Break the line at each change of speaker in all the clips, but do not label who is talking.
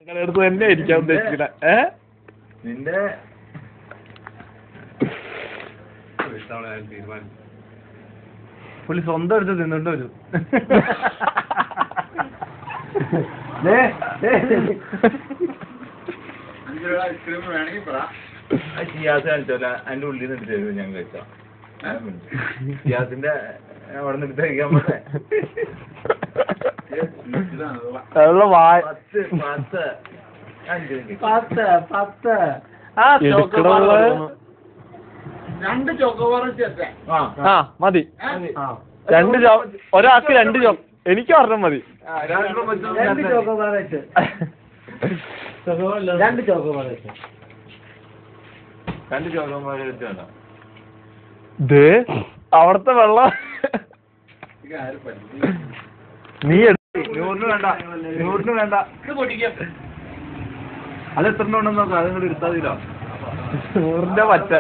നിങ്ങളടുത്ത് തന്നെ ഇരിക്കാൻ ഉദ്ദേശിക്കണ
നിന്റെ പുള്ളി സ്വന്തം എടുത്ത് തിന്നിട്ട് വരും. ഷിയാസ് കാണിച്ചോല അതിന്റെ ഉള്ളിൽ നിന്ന് എടുത്ത് തരും. ഞാൻ കഴിച്ചോ ഷിയാസിന്റെ അവിടെ നിന്ന് എടുത്ത് കഴിക്കാൻ പോലെ.
2 ചോക്കോബാർ
മതി. ഒരാൾക്ക് 2 എനിക്ക് പറഞ്ഞാൽ മതി.
2 ചോക്കോബാർ വെച്ച് 2 ചോക്കോബാർ വെച്ച്
2 ചോക്കോബാർ വെച്ചാണോ
അവിടത്തെ വെള്ളം നീ
100 വേണ്ട 100 വേണ്ട. അത് എത്ര ഉണ്ടെന്ന് നോക്കാം. അത് ഇങ്ങോട്ട് എടുത്താതില്ലോ
100ന്റെ പറ്റ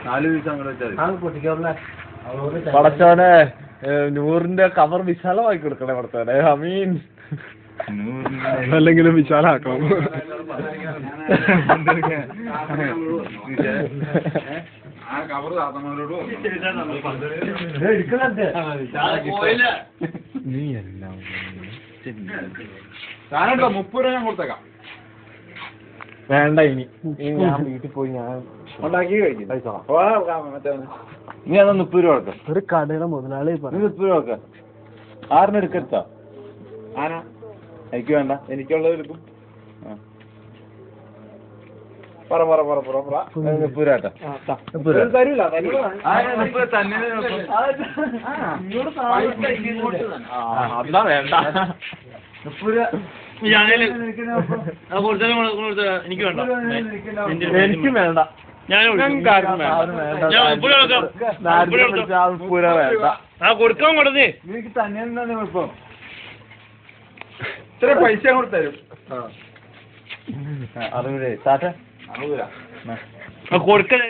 4 പീസ് അങ്ങോട്ട് വെച്ചാൽ
പടച്ചോനെ 100ന്റെ കവർ വിശാലമായി കൊടുക്കണേ പടച്ചോനെ. അമീൻ. അല്ലെങ്കിലും വിശാലാക്കണം. നീ എല്ലാം
30 രൂപ ഞാൻ കൊടുത്തേക്കാം.
വേണ്ട. ഇനി ഞാൻ വീട്ടിൽ പോയി ഞാൻ
ഉണ്ടാക്കി കഴിക്കും. നീ അതാ 30 രൂപ കൊടുക്കാം.
ഒരു കടയുടെ മുതലാളി
30 രൂപ കൊടുക്കാം. 6 എടുക്കരുത്താ. ആനാ എനിക്ക് വേണ്ട. എനിക്കുള്ളത് എടുക്കും. പറ 30 രൂപ കേട്ടാ. 30 തരൂല.
അതാ വേണ്ട.
30
എനിക്ക് വേണ്ട.
എനിക്കും വേണ്ട.
കൊടുക്കാൻ കൊടുത്തേ
നിനക്ക് തന്നെ എന്താണ് കുഴപ്പം? ഇത്ര പൈസ അങ്ങോട്ട് തരും.
60
60
കൊടുക്കണേ.